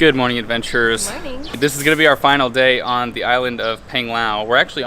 Good morning, adventurers. Good morning. This is going to be our final day on the island of Phang Lao. We're actually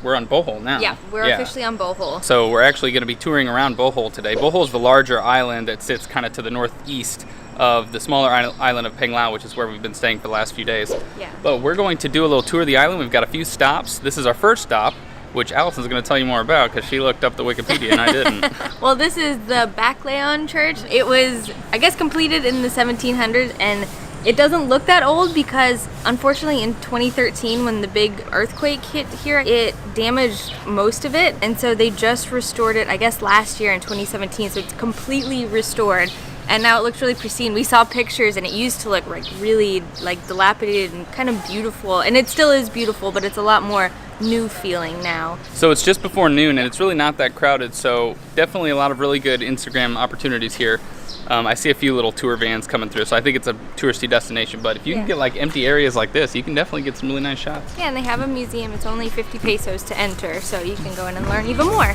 we're on Bohol now. Yeah, we're officially on Bohol. So we're actually going to be touring around Bohol today. Bohol is the larger island that sits kind of to the northeast of the smaller island of Phang Lao, which is where we've been staying for the last few days. Yeah. But we're going to do a little tour of the island. We've got a few stops. This is our first stop, which Allison's going to tell you more about because she looked up the Wikipedia and I didn't. Well, this is the Baclayon Church. It was, I guess, completed in the 1700s, and it doesn't look that old because, unfortunately, in 2013, when the big earthquake hit here, it damaged most of it, and so they just restored it, I guess, last year in 2017, so it's completely restored. And now it looks really pristine. We saw pictures and it used to look like really like dilapidated and kind of beautiful. And it still is beautiful, but it's a lot more new feeling now. So it's just before noon and it's really not that crowded. So definitely a lot of really good Instagram opportunities here. I see a few little tour vans coming through. So I think it's a touristy destination. But if you can get like empty areas like this, you can definitely get some really nice shots. Yeah, and they have a museum. It's only 50 pesos to enter. So you can go in and learn even more.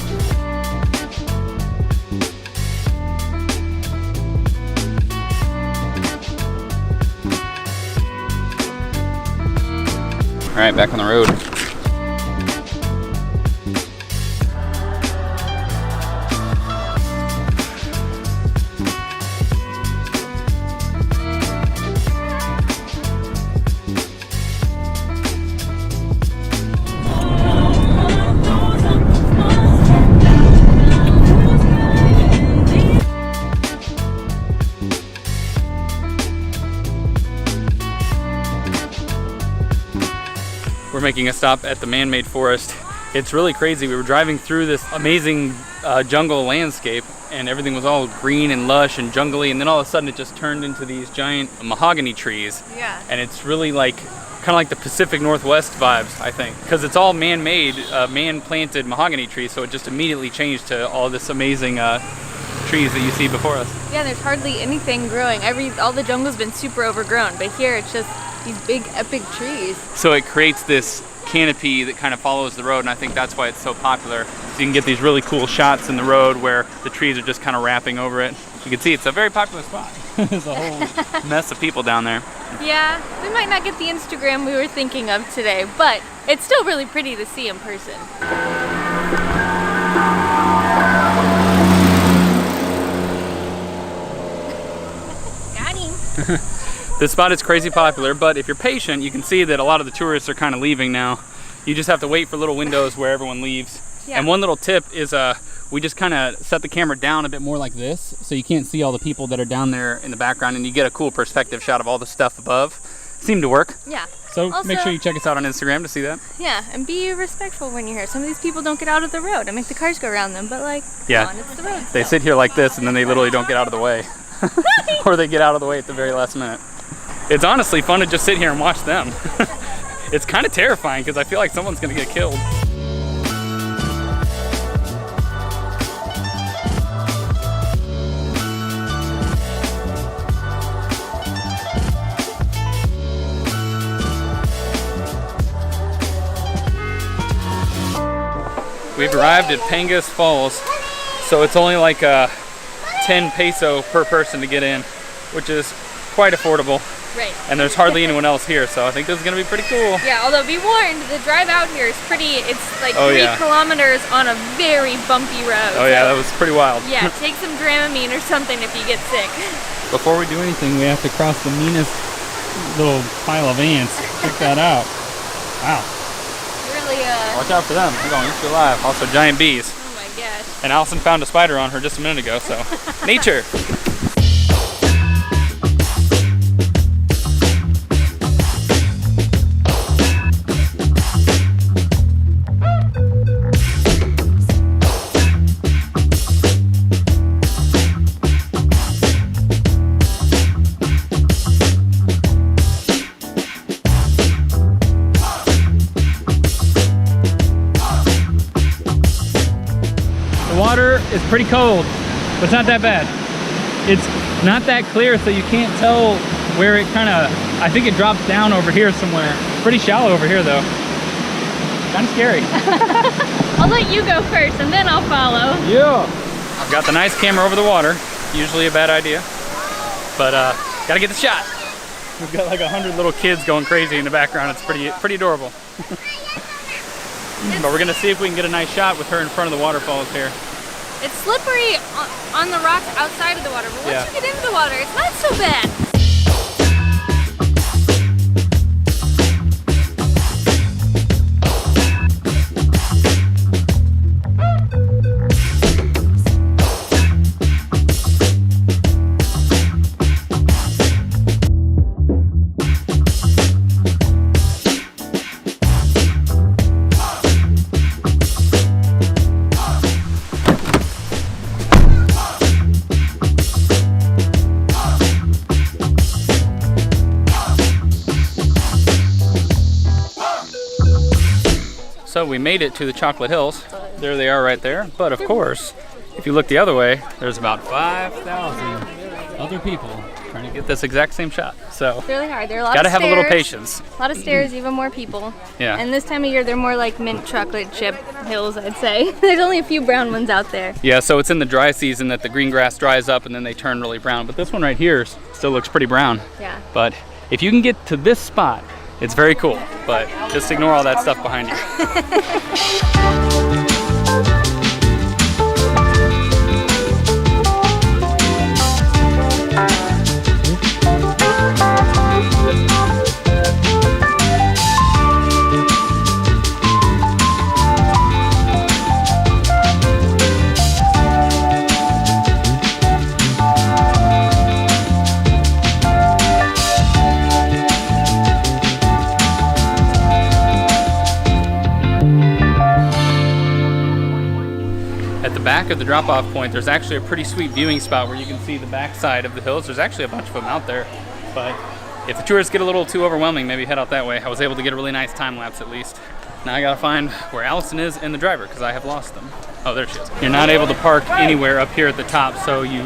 All right, back on the road. We're making a stop at the man-made forest. It's really crazy. We were driving through this amazing jungle landscape and everything was all green and lush and jungly, and then all of a sudden it just turned into these giant mahogany trees. Yeah. And it's really like kind of like the Pacific Northwest vibes, I think, because it's all man-made, man-planted mahogany trees, so it just immediately changed to all this amazing trees that you see before us. Yeah, there's hardly anything growing. All the jungle's been super overgrown, but here it's just these big epic trees. So it creates this canopy that kind of follows the road, and I think that's why it's so popular. So you can get these really cool shots in the road where the trees are just kind of wrapping over it. You can see it's a very popular spot. There's a whole mess of people down there. Yeah, we might not get the Instagram we were thinking of today, but it's still really pretty to see in person. Got him. This spot is crazy popular, but if you're patient, you can see that a lot of the tourists are kind of leaving now. You just have to wait for little windows where everyone leaves. Yeah. And one little tip is we just kind of set the camera down a bit more like this, so you can't see all the people that are down there in the background, and you get a cool perspective shot of all the stuff above. Seemed to work. Yeah. So also, make sure you check us out on Instagram to see that. Yeah, and be respectful when you're here. Some of these people don't get out of the road and make the cars go around them, but like, come on, it's the road. They sit here like this, and then they literally don't get out of the way. Or they get out of the way at the very last minute. It's honestly fun to just sit here and watch them. It's kind of terrifying because I feel like someone's gonna get killed. We've arrived at Pangas Falls, so it's only like 10 peso per person to get in, which is quite affordable. Right. And there's hardly anyone else here, so I think this is gonna be pretty cool. Yeah, although be warned, the drive out here is pretty, it's like 3 kilometers on a very bumpy road. Oh yeah, that was pretty wild. Yeah, take some Dramamine or something if you get sick. Before we do anything, we have to cross the meanest little pile of ants. Check that out. Wow. Really, watch out for them. They're going to eat you alive. Also giant bees. Oh my gosh. And Allison found a spider on her just a minute ago, so nature. Water is pretty cold, but it's not that bad. It's not that clear, so you can't tell where it kind of, I think it drops down over here somewhere. Pretty shallow over here though. Kind of scary. I'll let you go first and then I'll follow. Yeah. I've got the nice camera over the water. Usually a bad idea, but gotta get the shot. We've got like 100 little kids going crazy in the background. It's pretty adorable. But we're gonna see if we can get a nice shot with her in front of the waterfalls here. It's slippery on the rocks outside of the water, but once you get into the water, it's not so bad. So we made it to the Chocolate Hills. There they are right there. But of course, if you look the other way, there's about 5,000 other people trying to get this exact same shot. So It's really hard. There are a lot gotta of have stairs. a little patience. A lot of stairs, even more people. Yeah. And this time of year, they're more like mint chocolate chip hills, I'd say. There's only a few brown ones out there. Yeah, so it's in the dry season that the green grass dries up and then they turn really brown. But this one right here still looks pretty brown. Yeah. But if you can get to this spot, it's very cool. But just ignore all that stuff behind you. At the back of the drop-off point, there's actually a pretty sweet viewing spot where you can see the backside of the hills. There's actually a bunch of them out there, but if the tourists get a little too overwhelming, maybe head out that way. I was able to get a really nice time lapse at least. Now I gotta find where Allison is and the driver because I have lost them. Oh, there she is. You're not able to park anywhere up here at the top, so you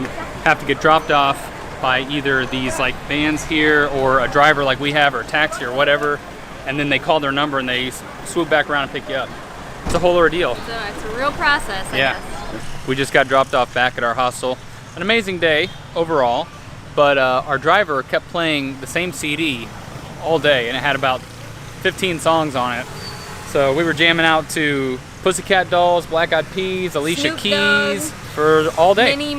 have to get dropped off by either these like vans here or a driver like we have or a taxi or whatever, and then they call their number and they swoop back around and pick you up. It's a whole ordeal. So it's a real process, I guess. We just got dropped off back at our hostel. An amazing day overall, but our driver kept playing the same CD all day and it had about 15 songs on it. So we were jamming out to Pussycat Dolls, Black Eyed Peas, Alicia Snoop Keys Dogg. for all day. Many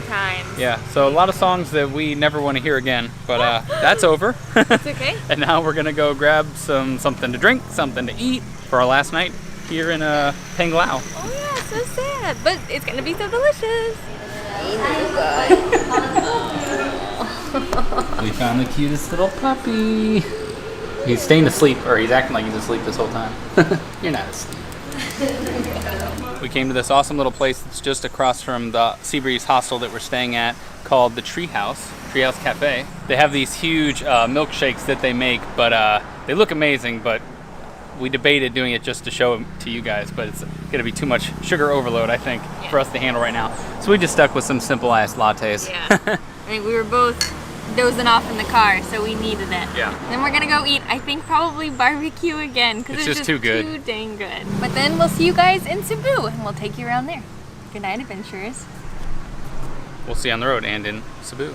times. Yeah, so a lot of songs that we never want to hear again, but that's over. It's okay. And now we're gonna go grab something to drink, something to eat for our last night here in Panglao. Oh yeah, so sad, but it's gonna be so delicious. We found the cutest little puppy. He's staying asleep, or he's acting like he's asleep this whole time. You're not asleep. We came to this awesome little place that's just across from the Seabreeze hostel that we're staying at called the Treehouse Cafe. They have these huge milkshakes that they make, but they look amazing, but we debated doing it just to show them to you guys, but it's gonna be too much sugar overload, I think, for us to handle right now. So we just stuck with some simple iced lattes. Yeah. I think we were both dozing off in the car, so we needed it. Yeah. Then we're gonna go eat, I think probably barbecue again, because it's just too good. Too dang good. But then we'll see you guys in Cebu, and we'll take you around there. Good night, adventurers. We'll see you on the road and in Cebu.